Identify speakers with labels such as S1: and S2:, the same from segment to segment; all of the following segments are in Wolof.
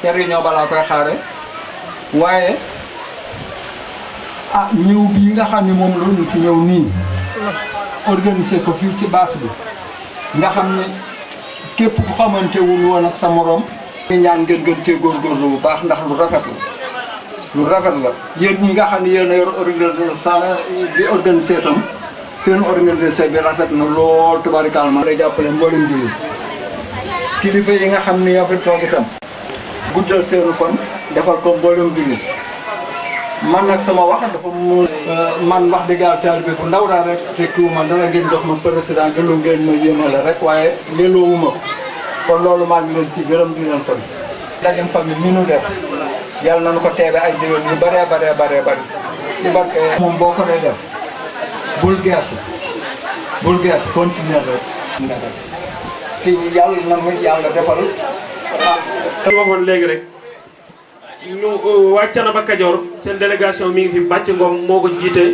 S1: te réunion balaa koy xaare waaye ñëw bii nga xam ne moom la ñu fi ñëw nii organiser ko fii ci baas bi nga xam ne képp ku xamante wul woon ak sa morom ñu ñaan ngeen gën cee góorgóorlu bu baax ndax lu rafet la yéen ñi nga xam ne yéen a yor organisation di organiser tam seen organisation bi rafet na lool tubaarikàlla lay jàppale mboolem jullit kilifa yi nga xam ne yaa fi toog itam guddal seenu fan defal ko mboolem jullit man nag sama wax dafa mu man wax dëgg yàlla taalibe bu ndaw daal rek tekkiwuma dara ngeen jox ma président te lu ngeen ma yéemale rek waaye léeloowuma ko kon loolu maa ngi leen ci gërëm di leen sant dajem famille mi nu def yàlla nañu ko teebe ay déwén yu bëree bëri ci barke moom boo ko dee def bul geesu continuer rek nga def te yàlla na mu yàlla defal
S2: te waxoon léegi rek ñu waa Thiénaba Kajoor seen délégation mi ngi fi Bàcc Ngom moo ko jiite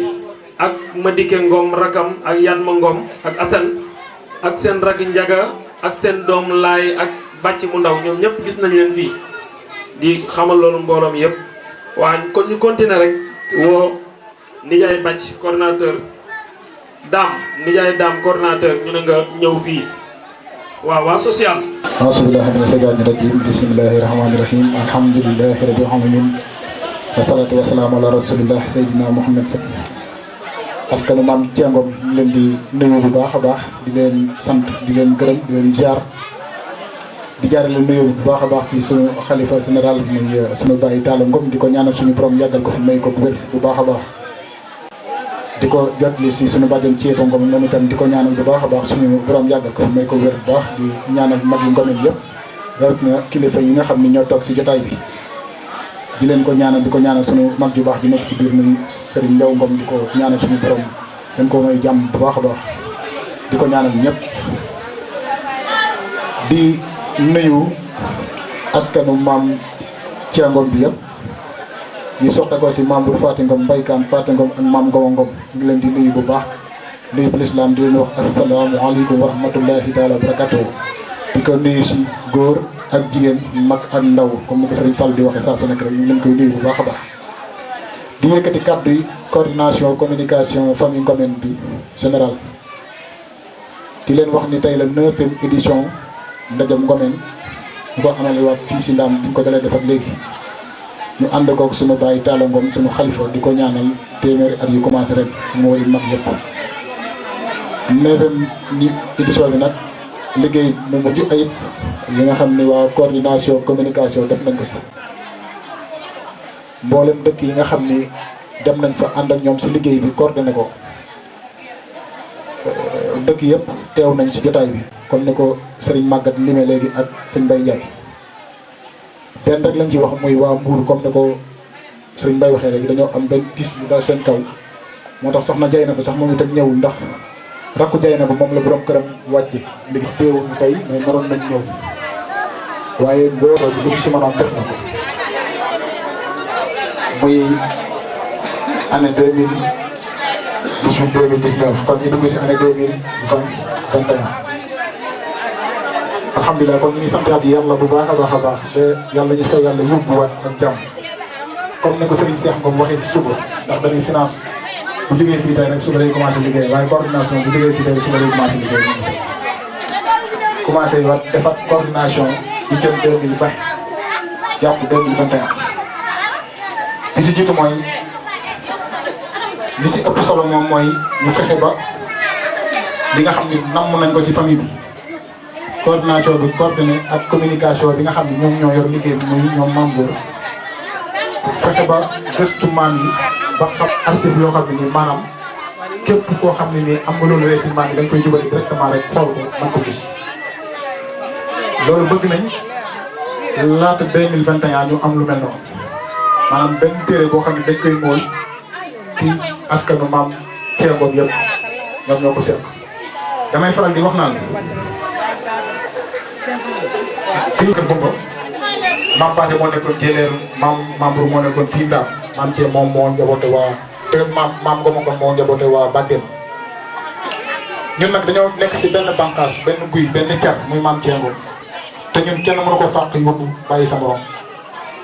S2: ak Madike Ngom rakam ak Yanma Ngom ak Assane ak seen rak Njaga ak seen doom Laay ak Bàcc mu ndaw ñoom ñëpp gis nañ leen fii di xamal loolu mbooloo mi yëpp waa kon ñu continuer rek woo nijaay Bàcc coordinateur nijaay Daam coordinateur ñu ne nga ñëw fii waaw waa social
S3: asubillahi mina shaytaani rajim bismillahi rahmaani rahim alhamdulillahi rabbil alamin wasalaatu wasalaamu ala rasulillah sayyidina muhammad askanu maam Thiengom ñu leen di nuyu bu baax a baax di leen sant di leen gërëm di leen ziar di jaarale nuyu bu baax a baax si suñu xalifa général muy suñu bàyyi Talla Ngom di ko ñaanal suñu borom yàggal ko fi may ko wér bu baax a baax di ko jotli si suñu bàjjen Thiéba Ngom moom itam di ko ñaanal bu baax a baax suñu borom yàggal ko fi may ko wér bu baax di ñaanal mag yi Ngomeen yëpp rawatina kilifa yi nga xam ne ñoo toog si jotaay bi di leen ko ñaanal di ko ñaanal suñu mag ju baax di nekk si biir muy Serigne Ndiaw Ngom di ko ñaanal suñu borom dañ ko may jàmm bu baax a baax di ko ñaanal ñëpp di nuyu askanu maam Thiengom bi yëpp ñu soxla ko si maam bu Faati Ngom Mbaykaan Faati Ngom ak maam Ngawa Ngom ñu ngi leen di nuyu bu baax nuyu bu lislaam di leen wax asalaamualeykum wa rahmatullahi taala wa barakatuh di ko nuyu si góor ak jigéen mag ak ndaw comme ni ko Serigne Fall di waxee saa su nekk rek ñu ngi leen koy nuyu bu baax a baax di yëkkati kàddu yi coordination communication famille Ngomeen bi général di leen wax ni tey la 9e édition ndajam Ngomeen ñu ko amalewaat fii si Ndaam bi ñu ko dalee defar léegi ñu ànd koog suñu bàyyi Talla Ngom suñu xalifa di ko ñaanal téeméeri at yu commencé ren moo di mag yëpp 9e édition bi nag liggéey mu mujj ayib li nga xam ne waa coordination communication def nañ ko si mboolem dëkk yi nga xam ni dem nañ fa ànd ak ñoom si liggéey bi coordonné ko dëkk yëpp teew nañ si jotaay bi comme ni ko Serigne Maguette limee léegi ak sëñ Mbaye Ndiaye benn rek lañ ci wax muy waa Mbour comme ni ko Serigne Mbaye waxee léegi dañoo am benn tiis bu dal seen kaw moo tax soxna Jay na ba sax moom itam ñëwul ndax rakku Jay na ba moom la borom këram wàcce léegi teewul ñu tey mais naroon nañ ñëw waaye mbooloo bi lu si mënoon def na ko muy année 2018 2019 kon ñu dugg si année 2021 alhamdulilah kon ñu ngi santaat yàlla bu baax a baax a baax ba yàlla ñu fay yàlla yóbbuwaat ak jàmm comme ni ko Serigne Cheikh Ngom waxee si suba ndax dañuy finance bu liggéey fii tey rek suba lay commencé liggéey waaye coordination bu liggéey fii tey suba lay commencé liggéey commencé waat defat coordination yu jëm 2020 jàpp 2021 li si jiitu mooy li si ëpp solo moom mooy ñu fexe ba li nga xam ni namm nañ ko si famille bi coordination bi coordonné ak communication bi nga xam ni ñoom ñoo yor liggéey bi muy ñoom membre fexe ba gëstu maam yi ba xam archive yoo xam ne nii maanaam képp koo xam ne nii am nga loolu rek si maam yi dañ koy jubali directement rek xool ko man ko gis loolu bëgg nañ laata 2021 ñu am lu mel noonu maanaam benn téere boo xam ne dañ koy mool si askanu maam Thiengom yëpp ñoom ñoo ko seq damay faral di wax naan fii kër Bumba maam Paate moo nekkoon Jéleer maam Mamour moo nekkoon fii Ndaam maam Thié moom moo njaboote waa te maam Ngom moo njaboote waa Badem ñun nag dañoo nekk si benn bànqaas benn guy benn car muy maam Thiengom te ñun kenn mënu ko fàq yóbbu bàyyi sa morom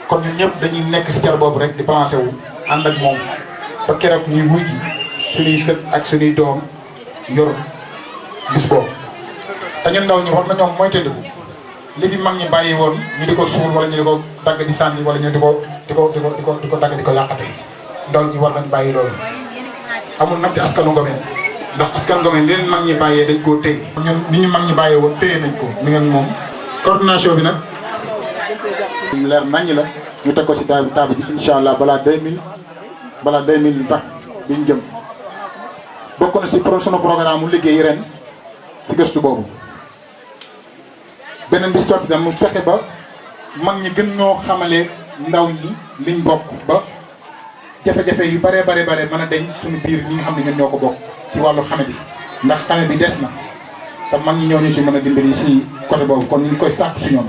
S3: kon ñun ñëpp dañuy nekk si jar boobu rek di balancé wu ànd ak moom ba keroog ñuy wujj suñuy sët ak suñuy doom yor bis boobu. te ñun ndaw ñi war nañoo moytandiku li fi mag ñi bàyyi woon ñu di ko suul wala ñu di ko dagg di sànni wala ñu di ko dagg di ko yàqate. ndaw ñi war nañ bàyyi loolu amul nag ci askanu Ngomeen ndax askan Ngomeen leen mag ñi bàyyee dañ koo téye. ñun ni ñu mag ñi bàyyee woon téye nañ ko mi ngeen moom. coordination bi nag leer nañ la ñu teg ko si table ji incha allah balaa 2020 bi ñu jëm bokk na si sunu programme mu liggéey ren si gëstu boobu. beneen bi si topp itam mu fexe ba mag ñi gën ñoo xamale ndaw ñi liñ bokk ba jafe-jafe yu bare mën a deñ suñu biir ñi nga xam ne ñun ñoo ko bokk si wàllu xame bi ndax xame bi des na te mag ñi ñoo ñu si mën a dimbali si côté boobu kon ñu ngi koy sàkk si ñoom.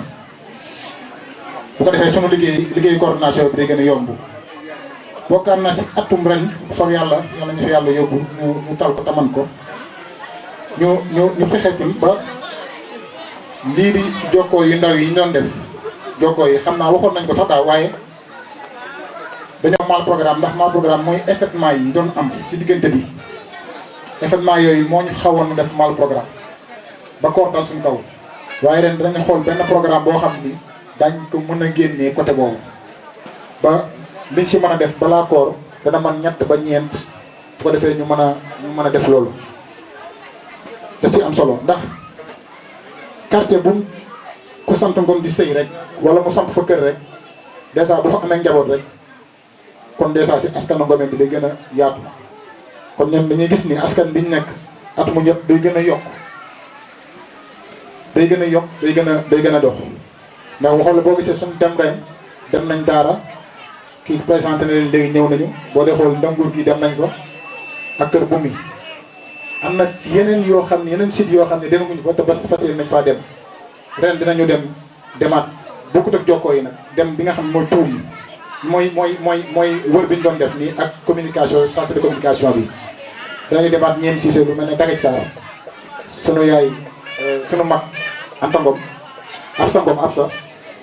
S3: bu ko defee sunu liggéey coordination bi day gën a yomb bokkaan na si atum ren soog yàlla ñu fi yàlla yóbbu ñu tal ko taman ko ñu fexe tim ba lii di jokkoo yu ndaw yi ñu doon def jokkoo yi xam naa waxoon nañ ko sax daaw waaye dañoo mal programme ndax mal programme mooy événement yi doon am ci diggante bi événement yooyu moo ñu xawoon def mal programme ba koor dal suñu kaw waaye ren dinañu xool benn programme boo xam ni dañ ko mën a génnee côté boobu ba liñ ci mën a def balaa koor dana man 3 ba 4 bu ko defee ñu mën a def loolu da si am solo ndax quartier bu ku sant Ngom di sëy rek wala mu sant fa kër rek dèjà bu fa amee njaboot rek kon dèjà si askanu Ngomeen bi day gën a yaatu kon ñoom dañuy gis ni askan biñ nekk at mu ñëpp day gën a yokk day gën a dox ndax waxoon boo gisee suñu dem ren dem nañ daara kii présenté na leen léegi ñëw nañu boo dee xool ndanguur gi dem nañ ko ak kër bu mi am na yeneen yoo xam ne yeneen sites yoo xam ne demaguñu fa te ba fas yéene nañ faa dem ren dinañu demaat bokkut ak jokkoo yi nag dem bi nga xam ne mooy tuur yi mooy wër bi ñu doon def nii ak communication centre de communication bi dinañu demaat ñeen Cissé lu mel ne Dagaj Sarr sunu yaay sunu mag Anta Ngom Absa Ngom Absa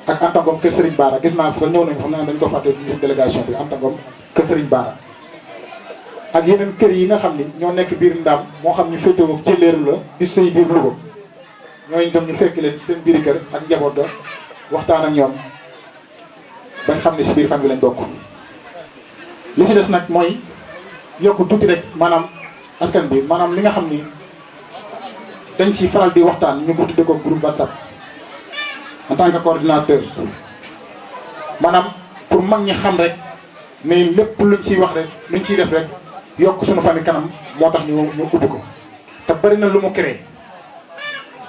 S3: ak Anta Ngom kër Serigne Bara gis naa fa ñëw nañ xam naa dañ ko fàtte ci délégation bi Anta Ngom kër Serigne Bara ak yeneen kër yi nga xam ni ñoo nekk biir Ndam moo xam ñu féetewoo ak jëleeru la di sëy biir Louga ñooñu dem ñu fekk leen ci seen biiri kër ak njaboot ga waxtaan ak ñoom bañ xam ne si biir famille lañ bokk. li ci des nag mooy yokk tuuti rek maanaam askan bi maanaam li nga xam ni dañ ci faral di waxtaan ñu ko tuddee ko groupe WhatsApp en tant que coordinateur maanaam pour mag ñi xam rek mais lépp luñ ciy wax rek luñ ciy def rek yokk suñu famille kanam moo tax ñu ubbi ko te bari na lu mu créé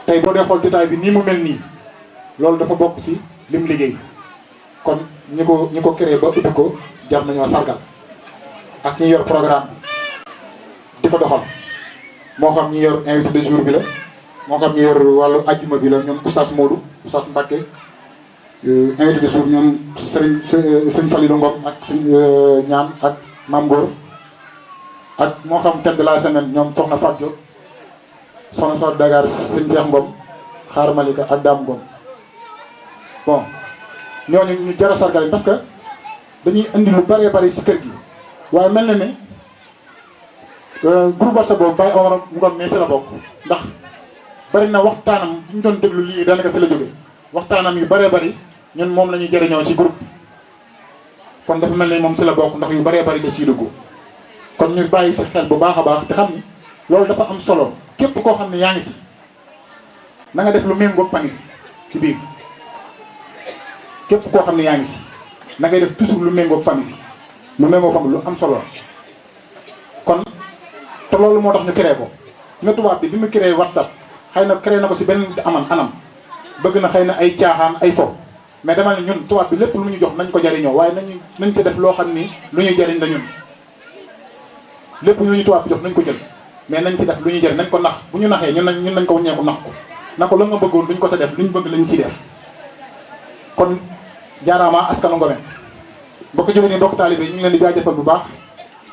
S3: tey boo dee xool détail bi nii mu mel nii loolu dafa bokk ci lim liggéey kon ñi ko créé ba ubbi ko jar nañoo sargal ak ñi yor programme bi di ko doxal moo xam ñi yor invité de jour bi la moo xam ñi yor wàllu ajjuma bi la ñoom oustaz Modou oustaz Mbacke invité de jour ñoom sëñ Falilou Ngom ak sëñ ñaan ak Mame Ngor ak moo xam thème de la semaine ñoom soxna Fatou Diop soxna Fatou Dagar sëñ Cheikh Ngom Xaar Malika ak Dame Ngom bon ñooñu ñu jar a sargal parce que dañuy indi lu bëree bëri si kër gi waaye mel na ne groupe WhatsApp boobu Baye Omar Ngom mais si la bokk ndax bëri na waxtaanam bu ñu doon déglu lii daanaka si la jógee waxtaanam yu bëree bëri ñun moom la ñuy jëriñoo si groupe bi kon dafa mel ne moom si la bokk ndax yu bëree bëri da ciy dugg kon ñu bàyyi si xel bu baax a baax te xam ni loolu dafa am solo képp koo xam ne yaa ngi si na nga def lu méngoog famille ci biir képp koo xam ne yaa ngi si na ngay def toujours lu méngoog famille lu méngoog famille lu am solo kon te loolu moo tax ñu créé ko nga tubaab bi mu créé WhatsApp xëy na créé na ko si benn anam bëgg na xëy na ay caaxaan ay fo mais dama ne ñun tubaab bi lépp lu ñu jox nañ ko jariñoo waaye nañ ko def loo xam ni lu ñuy jariñ la ñun lépp lu ñu tubaab bi jox nañ ko jël mais nañ ci def lu ñuy jariñ nañ ko nax bu ñu naxee ñun nañ ko wàññeeku nax ko na ko la nga bëggoon duñ ko te def luñ bëgg lañ ciy def kon jaaraama askanu Ngomeen mbokk jëwén yi mbokk taalibe ñu ngi leen di jaajëfal bu baax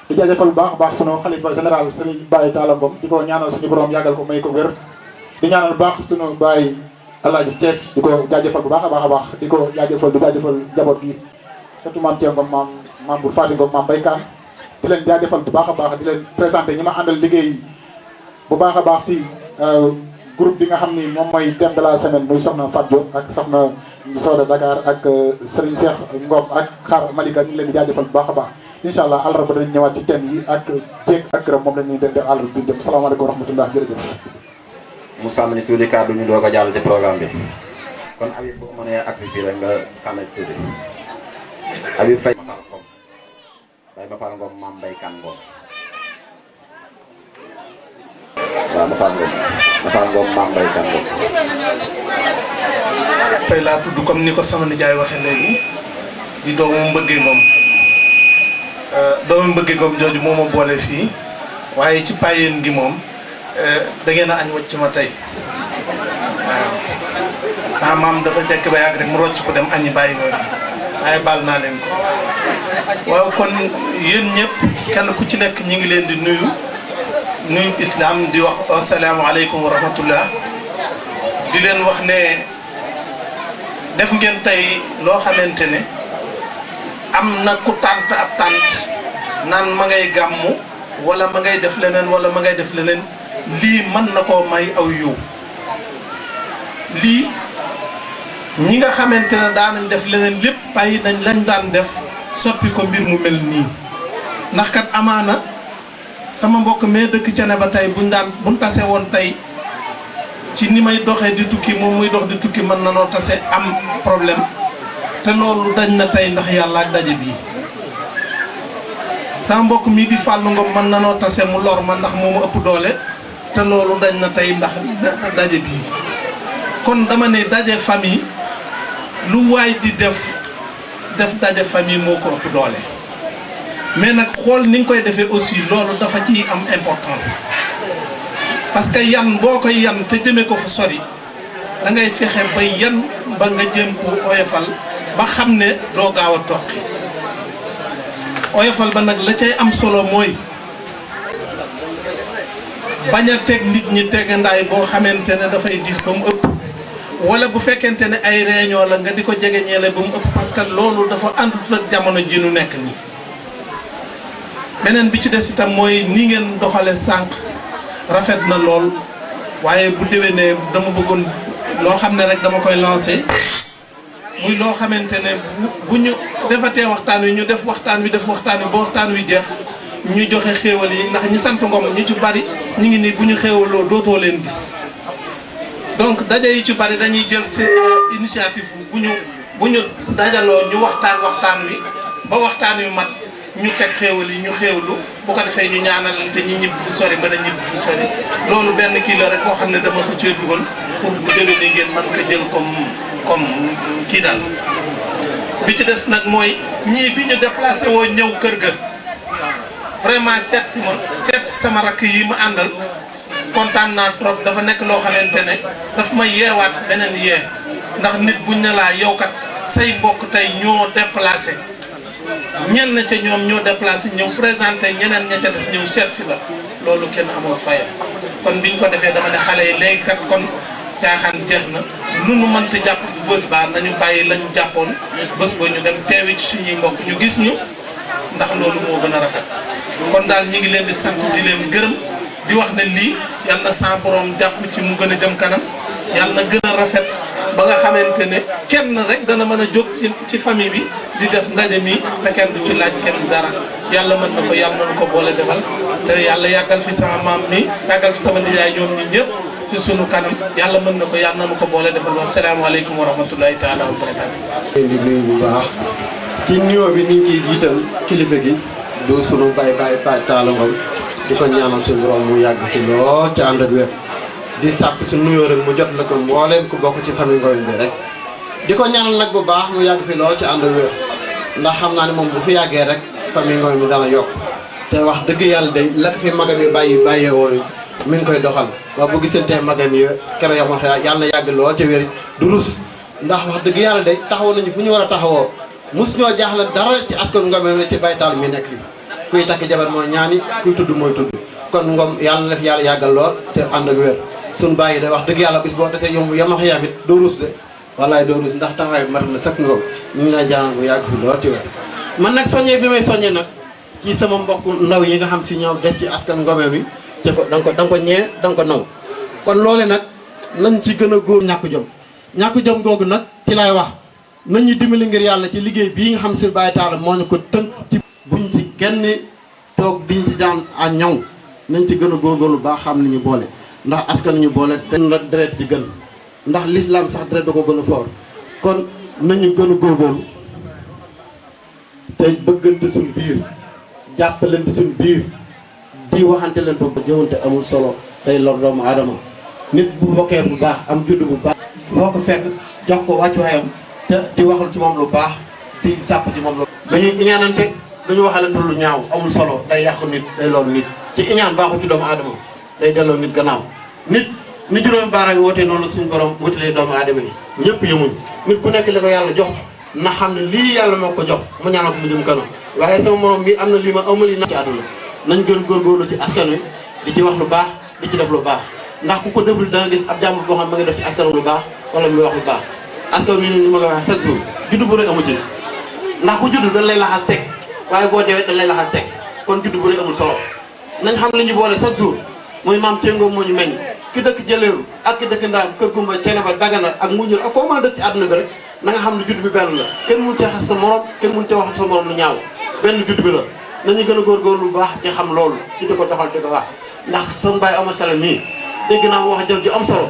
S3: di jaajëfal bu baax baax sunu xalifa général Serigne Baye Talla Ngom di ko ñaanal suñu borom yàggal ko may ko wér di ñaanal bu baax sunu Baye Alaaji Thiès di ko jaajëfal bu baax a baax di ko jaajëfal njaboot gi surtout maam Thia Ngom maam Bour Fati Ngom maam Baykan di leen jaajëfal bu baax a baax di leen présenté ñi ma àndal liggéey bu baax a baax si groupe bi nga xam ni moom mooy thème de la semaine muy soxna Fatou Diop ak soxna Soda Dakar ak Serigne Cheikh Ngom ak Xaar Malika ñu ngi leen di jaajëfal bu baax a baax incha allah àllarba dañu ñëwaat ci thème yi ak jéeg ak këram moom la ñuy def àllarba bi ñu jëm salaamaaleykum wa rahmatullah jërëjëf.
S4: mu sànni tuuti kàddu ñu doog a jàll ci programme bi kon Habib boo mënee agsi fii rek nga sànni tuuti Habib Faye ma faal Ngom maam Baykan Ngom waaw ma faal Ngom maam Baykan Ngom.
S5: tey laa tudd comme ni ko sama nijaay waxee léegi di doomu Mbëgge Ngom doomu Mbëgge Ngom jooju moo ma boole fii waaye ci payeen gi moom da ngeen a añ wacc ma tey waaw sama maam dafa jekk ba yàgg rek mu rocc ko dem añi bàyyi ma waaye baal naa leen ko waaw kon yéen ñëpp kenn ku ci nekk ñi ngi leen di nuyu islam di wax asalaamaaleykum wa rahmatullah di leen wax ne def ngeen tey loo xamante ne am na ku tànt ab tànt naan ma ngay gàmmu wala ma ngay def leneen wala ma ngay def leneen lii mën na koo may aw yiw lii ñi nga xamante ne daanañ def leneen lépp bàyyi nañ lañ daan def soppi ko mbir mu mel nii ndax kat amaana sama mbokk mee dëkk Cene ba tey buñ tase woon tey ci ni may doxee di tukki moom muy dox di tukki mën na noo tase am problème te loolu dañ na tey ndax yàlla ak daje bii sama mbokk mii di Fallou Ngom mën na noo tase mu lor ma ndax moo ma ëpp doole te loolu dañ na tey ndax daje bii kon dama ne daje famille lu waay di def daje famille moo ko ëpp doole mais nag xool ni nga koy defee aussi loolu dafa ci am importance parce que yan boo koy yan te jëmee ko fu sori da ngay fexe ba yan ba nga jëm ko oyofal ba xam ne doo gaaw a toqi oyofal ba nag la cay am solo mooy bañ a teg nit ñi tegandaay boo xamante ne dafay diis ba mu ëpp wala bu fekkente ne ay réunion la nga di ko jege ñeele ba mu ëpp parce que loolu dafa àndut ak jamono ji nu nekk nii beneen bi ci des itam mooy ni ngeen doxale sànq rafet na lool waaye bu déwénee dama bëggoon loo xam ne rek dama koy lancé muy loo xamante ne bu ñu defatee waxtaan wi ñu def waxtaan wi ba waxtaan wi jeex ñu joxe xéewal yi ndax ñi sant Ngom ñu ci bari ñu ngi nii bu ñu xéewaloo dootoo leen gis donc daje yi ci bari dañuy jël seen initiative bu ñu dajaloo ñu waxtaan wi ba waxtaan wi mat ñu teg xéewal yi ñu xéewlu bu ko defee ñu ñaanalante ñi ñibbi fu sori mën a ñibbi fu sori loolu benn kii la rek boo xam ne dama ko cee dugal pour bu déwénee ngeen mën ko jël comme kii daal. bi ci des nag mooy ñii bi ñu déplacé woo ñëw kër ga vraiment seet si sama rakk yi ma àndal kontaan naa trop dafa nekk loo xamante ne daf ma yeewaat beneen yee ndax nit buñ ne laa yow kat say mbokk tey ñoo déplacé. ñenn ca ñoom ñoo déplacé ñëw présenté ñeneen ña ca des ñëw seet si la loolu kenn amul fayam kon biñ ko defee dama ne xale yi léegi kat kon caaxaan jeex na lu nu mënta jàpp bu bés baa nañu bàyyi lañu jàppoon bés ba ñu dem teewi ci suñuy mbokk ñu gis ñu ndax loolu moo gën a rafet kon daal ñi ngi leen di sant di leen gërëm di wax ne lii yàlla na sa borom jàpp ci mu gën a jëm kanam yàlla na gën a rafet ba nga xamante ne kenn rek dana mën a jóg ci famille bi di def ndaje mi te kenn du ci laaj kenn dara yàlla mën na ko yàlla na ko boole defal te yàlla yàggal fi sama maam mi yàggal fi sama nijaay ñoom ñi ñëpp ci sunu kanam yàlla mën na ko yàlla na ko boole defal wa salaamaaleykum wa rahmatulahi taala wa barakaatu.
S6: di nuyu bu baax ci nuyoo bi ñu ngi ciy jiital kilifa gi du sunu bay Talla Ngom di ko ñaanal suñu borom mu yàgg fi lool ci ànd ak wér. di sàpp su nuyoo rek mu jot la ko mbooleem ku bokk ci famille Ngoyeen bi rek di ko ñaanal nag bu baax mu yàgg fi lool ci ànd wér ndax xam naa ne moom bu fi yàggee rek famille Ngoyeen bi dana yokk te wax dëgg yàlla day la ko fi magam yi bàyyee woon mi ngi koy doxal ba bu gisantee magam yi keroog yamal yàlla na yàgg lool ca wér du rus ndax wax dëgg yàlla day taxaw nañu fu ñu war a taxawoo mus ñoo jaaxle dara ci askan Ngoyeen ne ci Baye Tall mi nekk fi kuy takk jabar mooy ñaani kuy tudd mooy tudd kon Ngom yàlla na def yàlla yàggal lool te ànd ak wér suñ bàyyi de wax dëgg yàlla bis boo defee yom yamal xiyaam it doo ruus de wallaay doo rus ndax taxawaay bi mat na sëkk Ngom ñu ngi lay jaanal bu yàgg fi lool ci wér. man nag soññee bi may soññee nag ci sama mbokk ndaw yi nga xam si ñoo des ci askan Ngomeen wi ca fa da nga ko ñee da nga ko naw kon loole nag nañ ci gën a góor ñàkk jom googu nag ci lay wax nañ ñu dimbali ngir yàlla ci liggéey bii nga xam si Baye Talla moo ñu ko tënk ci buñ ci kenn toog diñ ci daan a ñaw nañ ci gën a góorgóorlu baax xam ni ñu boole ndax askan ñu boole te nag deret ci gën ndax l'islam sax deret da ko gën a foor kon nañu gën a góorgóorlu te bëggante suñ biir jàppalante suñ biir di waxante leen ko jëwante amul solo tey lor doomu aadama nit bu bokkee bu baax am judd bu baax foo ko fekk jox ko wàccuwaayam te di waxal ci moom lu baax di sàpp ci moom lu dañuy iñaanante duñu waxalante lu ñaaw amul solo day yàqu nit day lor nit ci iñaan baaxul ci doomu aadama day delloo nit gannaaw nit ni juróomi baaraam yi wootee noonu suñu borom wutalee doomu aadama yi ñëpp yemuñ nit ku nekk li ko yàlla jox na xam ne lii yàlla moo ko jox mu ñaanal ko mu jëm kanam waaye sama morom mi am na lii ma amali na ci àdduna nañ gën góorgóorlu ci askan wi di ci wax lu baax di ci def lu baax ndax ku ko deful da nga gis ab jàmbur boo xam ma ngi def ci askan lu baax wala muy wax lu baax askan wi ni ma koy wax chaque jour juddu bu rëy amu ci ndax ku juddu dañ lay laxas teg waaye boo deewee dañ lay laxas teg kon juddu bu rëy amul solo nañ xam li ñu boole chaque jour muy maam Thiengo moo ñu meññ ki dëkk Jëleeru ak ki dëkk Ndaam Kër Gumba Ceneba Dagana ak Muñur ak foo mën a dëkk ci àdduna bi rek na nga xam ne judd bi benn la kenn mënut a xas sa morom kenn mënut a wax sa morom lu ñaaw benn judd bi la nañu gën a góorgóorlu lu baax ci xam loolu ci di ko doxal di ko wax ndax son baay Omar Sall nii dégg naa wax jëf ju am solo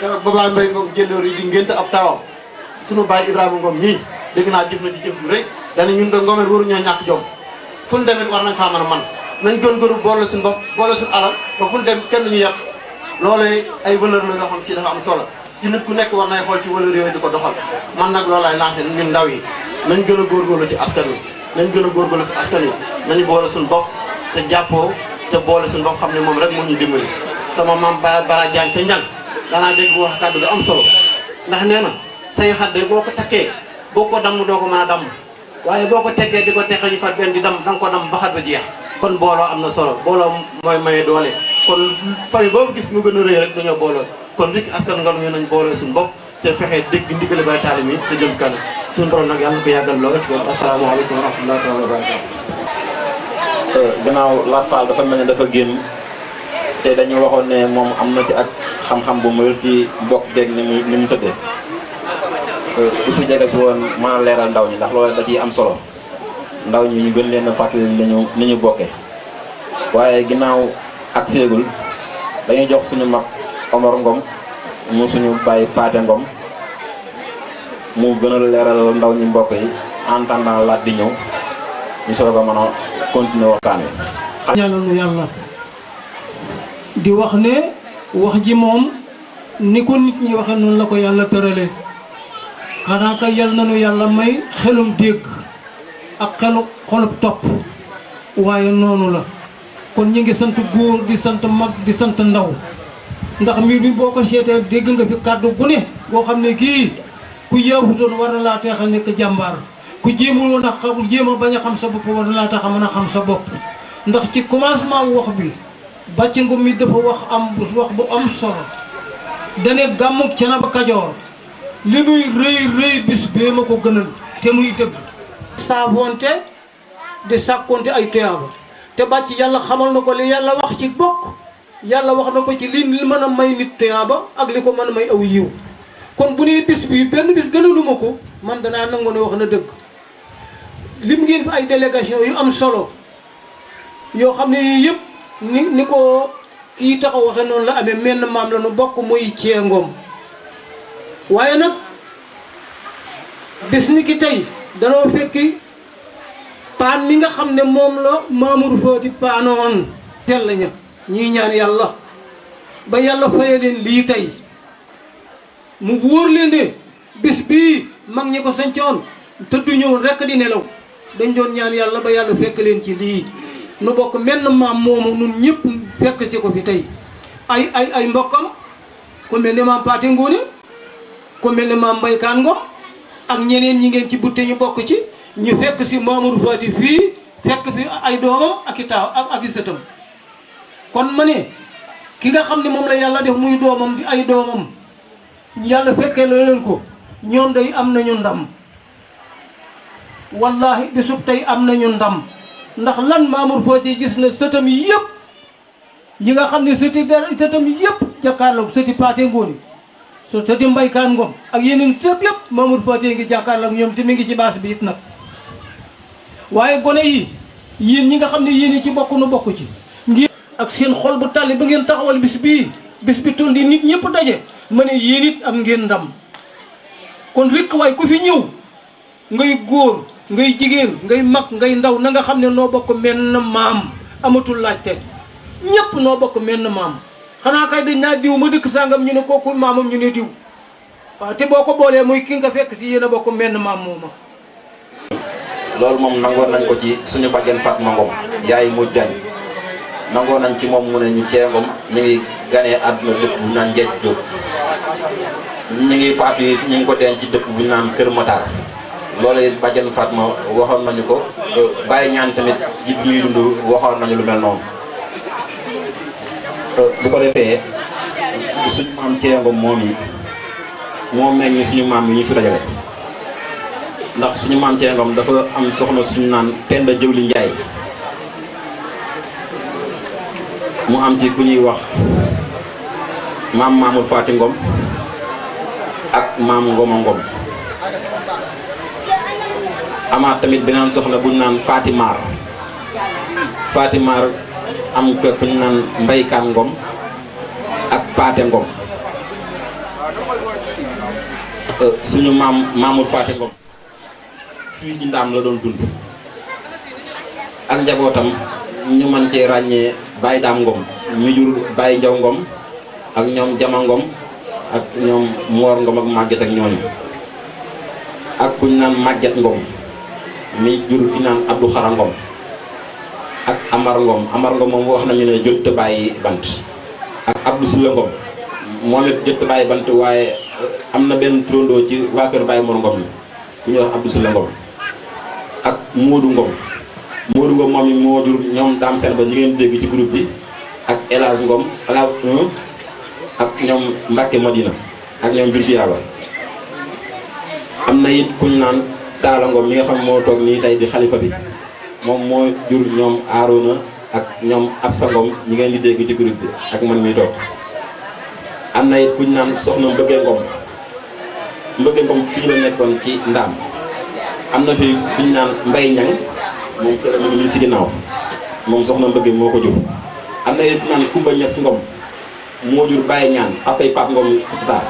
S6: keroog ba Baye Mbaye Ngom Jëleeru yi di ngénte ab taawam sunu baay Ibrahima Ngom nii dégg naa jëf na ci jëf ju rëy dana ñun de Ngomeen waruñoo ñàkk jom fu ñu demit war nañ faa mën a man nañ gën gënu boole suñu bopp boole suñu alal ba fu ñu dem kenn ñu yàq loolee ay valeur la yoo xam si dafa am solo ci nit ku nekk war nay xool ci valeur yooyu di ko doxal man nag loolu lay lancé ñun ndaw yi nañ gën a góorgóorlu ci askan wi nañ gën a góorgóorlu ci askan wi nañu boole suñu bopp te jàppoo te boole suñu bopp xam ne moom rek moo ñu dimbali sama maam Bara Diagne te njàng daanaa dégg bu wax kàddu gi am solo ndax nee na say xat de boo ko takkee boo ko damm doo ko mën a damm waaye boo ko tekkee di ko teqe ñu par benn di dam da nga ko dam ba xat ba jeex kon booloo am na solo booloo mooy maye doole kon famille boobu gis mu gën a rëy rek dañoo booloo kon rek askan Ngom ñu nañ booloo suñu bopp te fexee dégg ndigali Baye Talla mi te jëm kanam suñu borom nag yàlla ko yàggal lool ci kon asalaamaaleykum wa rahmatullahi taala wa barakatu
S4: gannaaw Lat Fall dafa mel ne dafa génn te dañu waxoon ne moom am na ci ak xam-xam bu mu ci bokk geeg ni mu tëddee bu fi jege si woon mën a leeral ndaw ñi ndax loolu da ciy am solo ndaw ñi ñu gën leen a fàttali ni ñu bokkee waaye ginnaaw ak séegul dañuy jox suñu mag Omar Ngom mu suñu bàyyi Paate Ngom mu gën a leeral ndaw ñi mbokk yi en attendant Lat di ñëw ñu soog a mën a continuer waxtaan wi.
S7: ñaanal nu yàlla di wax ne wax ji moom ni ko nit ñi waxe noonu la ko yàlla tërale xanaa ka yal na nu yàlla may xelum dégg ak xelu xolub topp waaye noonu la kon ñi ngi sant góor di sant mag di sant ndaw ndax mbir bi boo ko seetee dégg nga fi kàddu gu ne boo xam ne kii ku yeewutoon war na laa teexal nekk jàmbaar ku jéemul woon a xam jéem a bañ a xam sa bopp war na laa tax a mën a xam sa bopp ndax ci commencement wax bi bàcc Ngom mi dafa wax bu am solo dane gàmmuk Thiénaba Kajoor li nuy rëy bis bee ma ko gënal te muy dëgg saafonte di sàkkonte ay tuyaaba te bàcc yàlla xamal na ko li yàlla wax ci bokk yàlla wax na ko ci li mën a may nit tuyaaba ak li ko mën a may aw yiw kon bu nuy bis bi benn bis gënaluma ko man danaa nangu ne wax na dëgg lim ngeen fi ay délégation yu am solo yoo xam ne yii yëpp ni ko kii taxaw waxe noonu la amee menn maam la nu bokk muy Cee Ngom waaye nag bis ni ki tey danoo fekki paan mi nga xam ne moom la Mamour Fati paanoon tell ña ñii ñaan yàlla ba yàlla faye leen lii tey mu wóor leen ne bis bii mag ñi ko sancoon tëddu ñëwoon rekk di nelaw dañ doon ñaan yàlla ba yàlla fekk leen ci lii nu bokk menn maam moomu nun ñëpp fekk si ko fi tey ay mbokkam ku mel ne maam Paate Ngoone ku mel ne maam Mbaykaan Ngom ak ñeneen ñi ngeen ci butte ñu bokk ci ñu fekk si Mamour Fati fii fekk fi ay doomam ak i taaw ak i sëtam kon ma ne ki nga xam ne moom la yàlla def muy doomam di ay doomam yàlla fekkee la leen ko ñoom day am nañu ndam wallahi bisub tey am nañu ndam ndax lan Mamour Fati gis na sëtam yëpp yi nga xam ne sëtam yëpp jàkkaarloog sëti Paate Ngoone sëti Mbaykaan Ngom ak yeneen sëpp yëpp Mamour Fati ngi jàkkaarloog ñoom te mi ngi ci baas bi it nag waaye gone yi yéen ñi nga xam ne yéen ci bokk nu bokk ci ngir ak seen xol bu tàlli ba ngeen taxawal bis bi toll di nit ñëpp daje ma ne yéen it am ngeen ndam kon rikk waay ku fi ñëw ngay góor ngay jigéen ngay mag ngay ndaw na nga xam ne noo bokk menn maam amatul laajte ñëpp noo bokk menn maam xanaa kay dañ naa diw ma dëkk sàngam ñu ne kooku maamam ñu ne diw waaw te boo ko boolee muy ki nga fekk si yéen a bokk menn maam mooma
S4: loolu moom nangoon nañ ko ci suñu bàjjen Fatma Ngom yaay mu jañ nangoon nañ ci moom mu ne ñu Cee Ngom mi ngi ganee àdduna dëkk bu ñu naan Njeej Jóob mi ngi faatu yi ñu ngi ko denc ci dëkk bu ñu naan Kër Matar loolu it bàjjen Fatma waxoon nañu ko bàyyi ñaan tamit ci bi ñuy dund waxoon nañu lu mel noonu bu ko defee suñu maam Cee Ngom moom yi moo meññ suñu maam yi ñu fi dajale ndax suñu maam Cee Ngom dafa am soxna suñu naan Penda Jëwli Njaay mu am ci ku ñuy wax maam Mamour Fati Ngom ak maam Ngoma Ngom amaat tamit beneen soxna bu ñu naan Fatimar am ko ku ñu naan Mbaykaan Ngom ak Paate Ngom suñu maam Mamour Fati Ngom fii ci Ndaam la doon dund ak njabootam ñu mën cee ràññee Baye Daam Ngom ñu jur Baye Njaw Ngom ak ñoom Jama Ngom ak ñoom Moor Ngom ak Màgget ak ñooñu ak kuñ naan Màgget Ngom mi jur ki naan Abdou Xara Ngom ak Amar Ngom moom wax nañu ne jot bàyyi bant ak Abdou Silla Ngom moom it jot bàyyi bant waaye am na benn turandoo ci waa kër Baye Mor Ngom yi ku ñuy wax Abdou Silla Ngom ak Moodu Ngom moom yi moo jur ñoom Daam Seen ba ñi ngeen dégg ci groupe bi ak El Hadj Ngom El Hadj 1 ak ñoom Mbacke Madina ak ñoom Birkiya ba am na it kuñ naan Taala Ngom mi nga xam moo toog nii tey di xalifa bi moom moo jur ñoom Aarona ak ñoom Absa Ngom ñi ngeen di dégg ci groupe bi ak man mi toog am na it kuñ naan soxna Mbëgge Ngom fii la nekkoon ci Ndaam am na fi kuñ naan Mbay Ñang moom kër mu ngi nii si ginnaaw moom soxna Mbëgge moo ko jur am na it naan Kumba Ñas Ngom moo jur Baye Ñaan papay Pap Ngom Kutata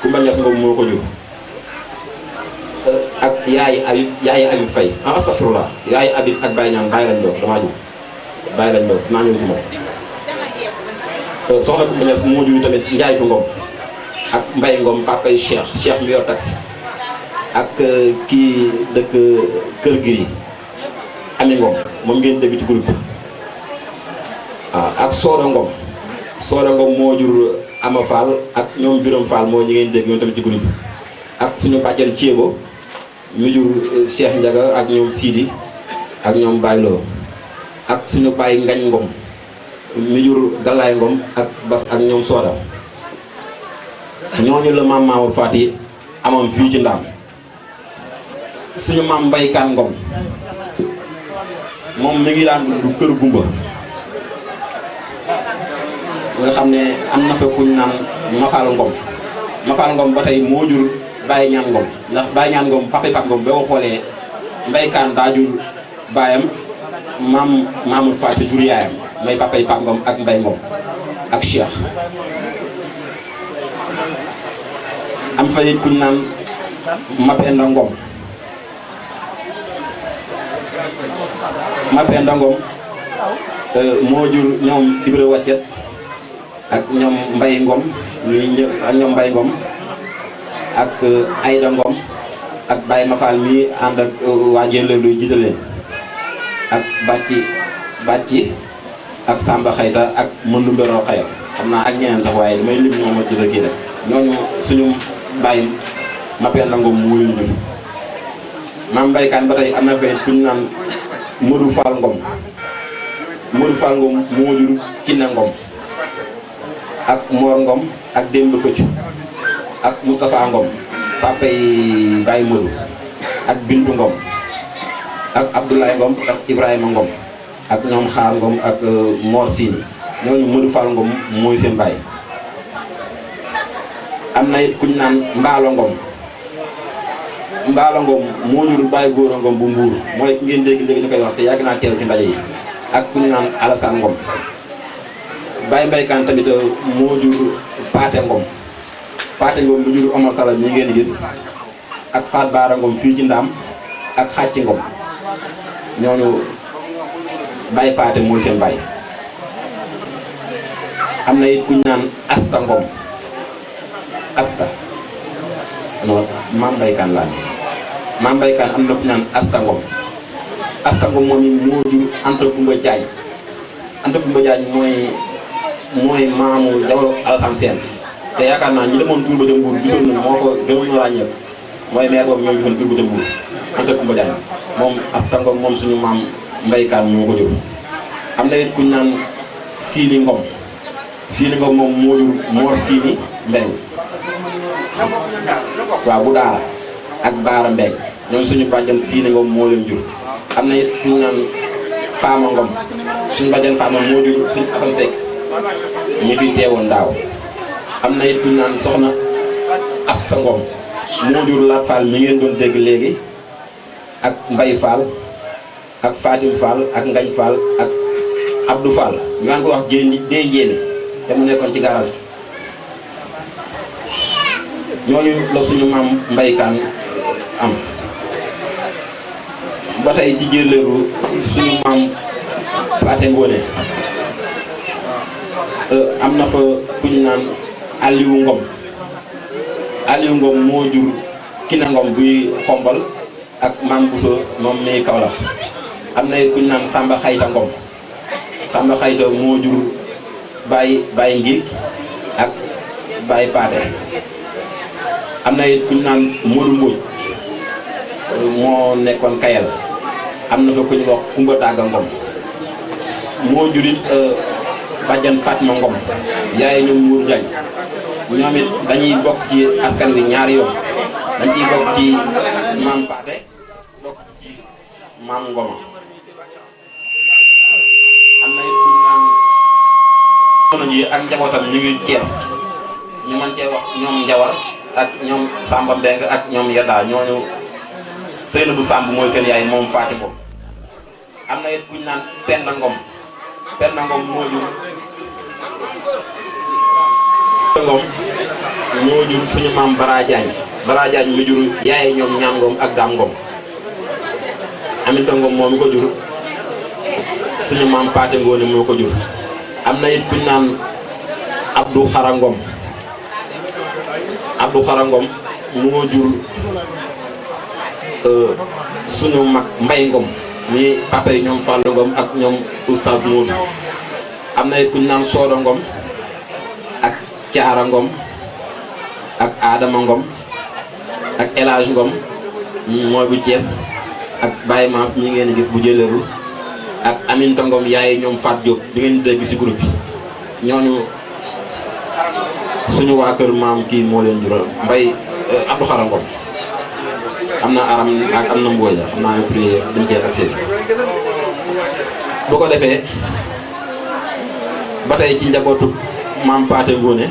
S4: Kumba Ñas Ngom moo ko jur ak yaay Abib Fay astafurlah yaay Abib ak Baye Ñaan Baye lañ doog damaa jur Baye lañ doog naa ñëw ci moom soxna Kumba Ñas moo jur tamit Njaay tu Ngom ak Mbay Ngom papay Cheikh mi yor taxi ak kii dëkk Kër Giri Ami Ngom moom ngeen dégg ci groupe bi ak Sooda Ngom moo jur Ama Fall ak ñoom Biram Fall moo ñi ngeen dégg ñoom tamit ci groupe bi ak suñu bàjjen Thiébo mi jur Cheikh Ndiaga ak ñoom Sidi ak ñoom Baylo ak suñu baay Ngañ Ngom mi jur Galaay Ngom ak Bas ak ñoom Sooda ñooñu la maam Mamour Fati amoon fii ci Ndaam suñu maam Mbaykaan Ngom moom mi ngi daan dund kër Gumba nga xam ne am na fa kuñ naan Mafal Ngom ba tey moo jur Baye Ñaan Ngom ndax Baye Ñaan Ngom papay Pap Ngom boo ko xoolee Mbaykaan daa jur baayam maam Mamour Fati jur yaayam may papay Pap Ngom ak Mbay Ngom ak Cheikh am fa it kuñ naan Mapenda Ngom moo jur ñoom Ibra Waccet ak ñoom Mbay Ngom ak Ayda Ngom ak Baye Mafal mi ànd ak waa Jëlle luy jiite leen ak bàcci ak Samba Xayta ak Mëndumbe Roqaya xam naa ak ñeneen sax waaye damay lim ñoom ma jël kii rek ñooñu suñu Baye Mapenda Ngom moo leen jur maam Mbaykaan ba tey am na fay ku ñu naan Modou Fall Ngom moo jur Kiné Ngom ak Mor Ngom ak Demba Këccu ak Moustapha Ngom papa yi Baye Modou ak Bintu Ngom ak Abdoulaye Ngom ak Ibrahima Ngom ak ñoom Xaar Ngom ak Mor Sini ñooñu Modou Fall Ngom mooy seen baay. am na it kuñ naan Mbaalo Ngom moo jur Baye Góora Ngom bu Mbuur mooy ngeen dégg léegi ñu koy wax te yàgg naa teew ci ndaje yi ak kuñ naan Alassane Ngom. Baye Mbaykaan tamit moo jur Paate Ngom mu jur Omar Sala ñi ngeen di gis ak Faat Baara Ngom fii ci Ndaam ak Xàcci Ngom ñooñu Baye Paate mooy seen baay. am na it kuñ naan Asta Ngom non Maam Mbaykaan laa ne Maam Mbaykaan am na kuñ naan Asta Ngom moom it moo jur Anta Kumba Jaañ Anta Kumba Jaañ mooy maamu jabaru Alassane Sène te yaakaar naa ñi demoon tur ba dem Mbuur gisoon nañu moo fa gënoon a ràññeeku mooy maire boobu ñoo gisoon tur ba dem Mbuur Anta Kumba Jaañ moom Asta Ngom moom suñu maam Mbaykaan moo ko jur. am na it kuñ naan Siini Ngom moom moo jur Mor Siini Mbeng waaw bu daara ak Baara Mbeng ñoom suñu bàjjan Siini Ngom moo leen jur. am na it kuñ naan Faama Ngom suñu bàjjan Faama moo jur suñu Assane Seck ñi fi teewoon daaw. am na it kuñ naan soxna Absa Ngom moo jur Laat Fall ñi ngeen doon dégg léegi ak Mbay Fall ak Fatim Fall ak Ngañ Fall ak Abdou Fall ñu naan ko wax dee njéene te mu nekkoon ci garage bi ñooñu la suñu maam Mbaykaan am. ba tey ci jëleeru suñu maam Paate Ngoone am na fa ku ñu naan Aliou Ngom moo jur Kina Ngom buy Xombal ak Maam Bousso moom mi Kaolack. am na it ku ñu naan Samba Xayta Ngom moo jur Baye Ngig ak Baye Paate. am na it ku ñu naan Modou Mbodj moo nekkoon Kayel. am na fa ku ñu wax Kumba Daga Ngom moo jur it bàjjan Fatma Ngom yaay ñoom Mour Diagne ñoom it dañuy bokk ci askan wi ñaari yoon dañ ciy bokk ci maam Paate bokk ci maam Ngoma. am na it kuñ naan sono ji ak njabootam ñu ngi Cees ñu mën cee wax ñoom Njawar ak ñoom Samba Mbeng ak ñoom Yadda ñooñu Seynabou Samb mooy seen yaay moom Faati Ngom. am na it kuñ naan Penda Ngom moo jur suñu maam Bara Diagne mu jur yaay ñoom Ñaan Ngom ak Daam Ngom. Aminta Ngom moom mi ko jur suñu maam Paate Ngoone moo ko jur. am na it kuñ naan Abdou Xara Ngom moo jur suñu mag Mbay Ngom mi papa yi ñoom Fallou Ngom ak ñoom Oustaz Modou. am na it kuñ naan Soodo Ngom ak Caara Ngom ak Adama Ngom ak El Hadj Ngom mooy bu Thiès ak Baye Mass mi ngeen gis bu jëleeru ak Aminta Ngom yaay ñoom Fat Diop di ngeen dégg ci groupe bi ñooñu suñu waa kër maam kii moo leen jural Mbay Abdou Xara Ngom. am na aram ak am na mbooy la xam naa ne prix dañ cee accès bu ko defee ba tey ci njabootu maam Paate Ngoone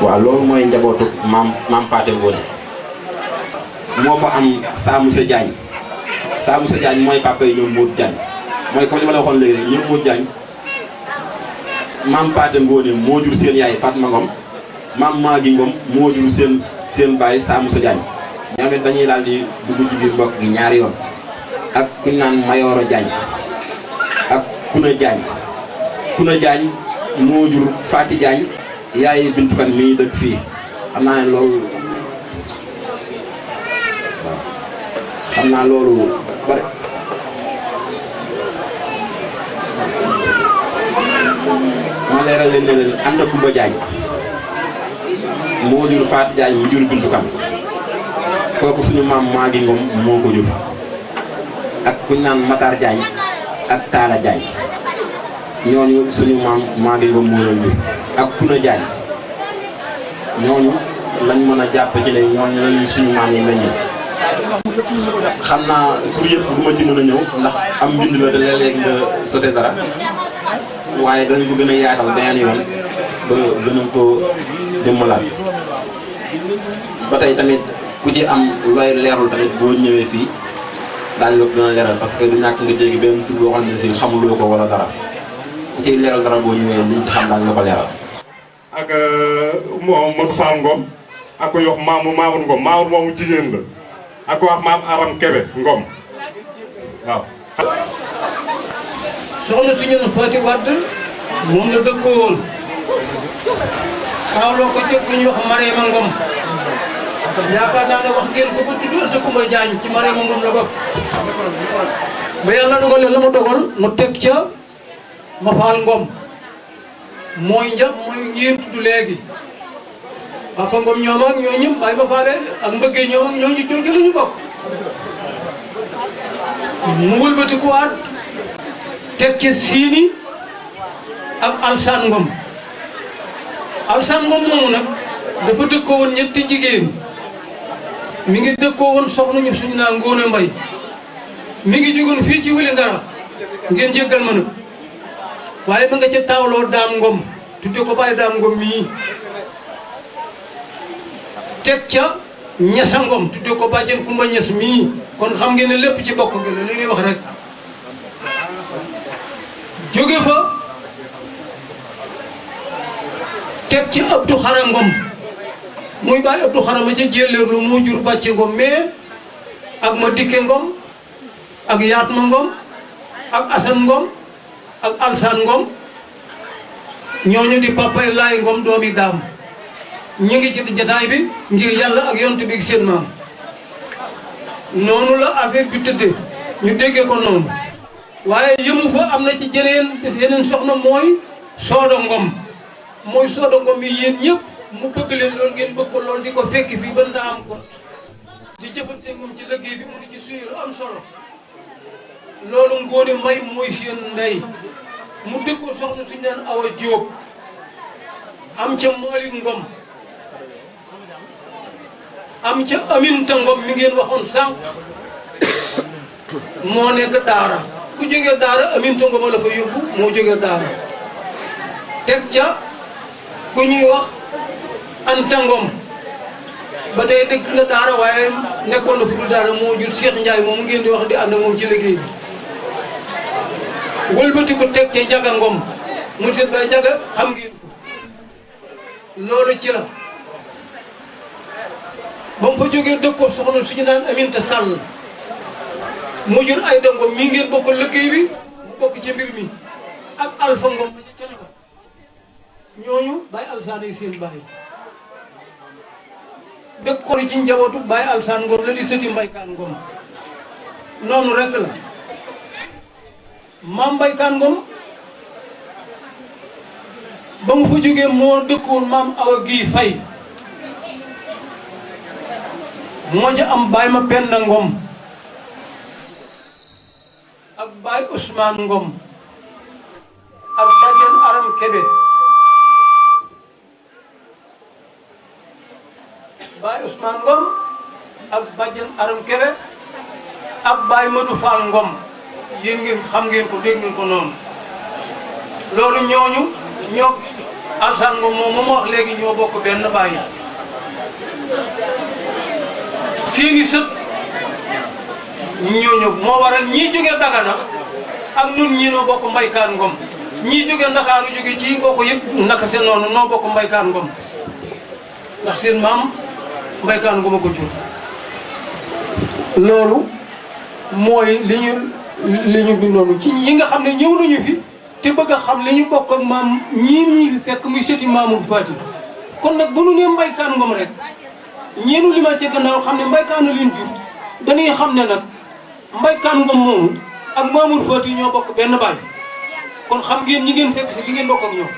S4: waaw loolu mooy njabootu maam Paate Ngoone moo fa am Saamusa Jaañ mooy papa yi ñoom Modou Jaañ mooy comme li ma la waxoon léegi rek ñoom Modou Jaañ maam Paate Ngoone moo jur seen yaay Fatma Ngom maam Maagi Ngom moo jur seen baay Saamusa Jaañ ñoom it dañuy daal di dugg ci biir mbokk gi ñaari yoon ak kuñ naan Mayoro Jaañ ak Kuna Jaañ moo jur Faati Jaañ yaay bintukan mi dëkk fii xam naa ne loolu bari ma leeral leen ne leen Anta Kumba Jaañ moo jur Faati Jaañ mu jur bintukan kooku suñu maam Maagi Ngom moo ko jur ak kuñ naan Matar Jaañ ak Taala Jaañ
S6: ñooñu suñu maam maa ngi Ngom moo leen jur ak Kuna Jaañ ñooñu lañ mën a jàpp ci ne ñooñu lañ suñu maam yi meññal. xam naa tur yëpp du ma ci mën a ñëw ndax am mbind la te léeg-léeg nga sote dara waaye dañ ko gën a yaatal beneen yoon ba gën a koo jëmmalaat ba tey tamit ku ci am looy leerul tamit boo ñëwee fii daañu la ko gën a leeral parce que du ñàkk nga dégg benn tur boo xam ne si xamuloo ko wala dara ku ciy leeral dara boo ñëwee liñ ci xam daañu la ko leeral.
S8: ak Modou Fall Ngom ak ko yox Mamour Ngom Mamour moomu jigéen la ak wax maam Aram Kebe Ngom waaw.
S7: soxna si ñun Fatou Wade moom la dëkkoon xawloo ko jëkk ñu wax Marema Ngom yaakaar naa ne wax ngeen ko ba tudd sa Kumba Jaañ ci Marema Ngom la bokk ba yàlla dogalee la mu dogal mu teg ca ma Faal Ngom mooy ngeen tudd léegi Papa Ngom ñoom ak ñoo ñëpp bàyyi ma faale ak mbëggee ñoom ak ñoo ñu coow la ñu bokk mu wëlbati ku waat teg ca Siini ak Alsaan Ngom Alsaan Ngom moomu nag dafa dëkkoo woon ñetti jigéen mi ngi dëkkoo woon soxna ñu suñu naa Ngóone Mbay mi ngi jógoon fii ci Wili Ngara ngeen jéggal ma nag waaye ma nga ca taawloo Daam Ngom tudde ko bàyyi Daam Ngom mii teg ca Ñasa Ngom tudde ko bàjjen Kumba Ñas mii kon xam ngeen ne lépp ci bokk gi la li ñuy wax rek jóge fa teg ci Abdou Xara Ngom muy bàyyi Abdou Xara ma ca Jéeleerlu moo jur Bàcce Ngom mais ak ma Dikke Ngom ak Yaatma Ngom ak Asan Ngom ak Alsaan Ngom ñooñu di papay Laay Ngom doomi Daam ñu ngi ci jataay bi ngir yàlla ak yonent bi seen maam noonu la affaire bi tëddee ñu déggee ko noonu waaye yëmu fa am na ci yeneen soxna mooy Soodo Ngom mooy Soodo Ngom yi yéen ñëpp mu bëgg leen loolu ngeen bëgg ko loolu di ko fekk fii ba ndaam ko di jëfante moom ci liggéey bi mu di ci suy am solo loolu Ngoone Mbay mooy seen ndey mu dëkkoo soxna suñu naan Awa Jóob am ca Malick Ngom am ca Aminta Ngom mi ngeen waxoon sànq moo nekk daara ku jógee daara Aminta Ngom la fa yóbbu moo jógee daara teg ca ku ñuy wax Anta Ngom ba tey dëkk na daara waaye nekkoon na fu du daara moo jur Cheikh Ndiaye moom ngeen di wax di ànd moom ci liggéey bi wëlbati ko teg ca Jaga Ngom mu seet bay Jaga xam ngeen ko loolu ci la ba mu fa jógee dëkkoo soxna suñu naan Aminta Sall moo jur ay Ngom mi ngeen bokk liggéey bi mu bokk ci mbir mi ak Alpha Ngom ma ca Canaba ñooñu Baye Alsaan yi seen baay dëkkoon ci njabootu Baye Alsaan Ngom la di sëti Mbaykaan Ngom noonu rek la maam Mbaykaan Ngom ba mu fa jógee moo dëkkoon maam Awa Gii Fay moo ja am Baye ma Penda Ngom ak Baye Ousmane Ngom ak Badiane Aram Kebe Baye Ousmane Ngom ak Badiane Aram Kebe ak Baye Madou Fall Ngom yéen ngeen xam ngeen ko dégg ngeen ko noonu loolu ñooñu ñoo Alsaan Ngom moom ma wax léegi ñoo bokk benn baay seeni sët ñooñu moo waral ñii jógee Dagana ak ñun ñii noo bokk Mbaykaan Ngom ñii jógee Ndakaaru jóge ci ngoo ko yëpp naka seen noonu noo bokk Mbaykaan Ngom ndax seen maam Mbaykaan Ngom a ko jur loolu mooy li ñu bindoonu ci ñi nga xam ne ñëw nañu fi te bëgg a xam li ñu bokk ak maam ñii fekk muy sëti Mamour Fati kon nag bu nu nee Mbaykaan Ngom rek ñeenu limal ci gannaaw xam ne Mbaykaanu leen jur dañuy xam ne nag Mbaykaan Ngom moomu ak Mamour Fati ñoo bokk benn baay kon xam ngeen ñi ngeen fekk si li ngeen bokk ak ñoom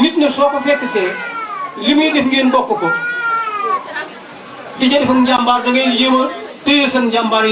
S7: nit ne soo ko fekk see li muy def ngeen bokk ko di ca def ak njàmbaar da ngay jéem a téye sa njàmbaar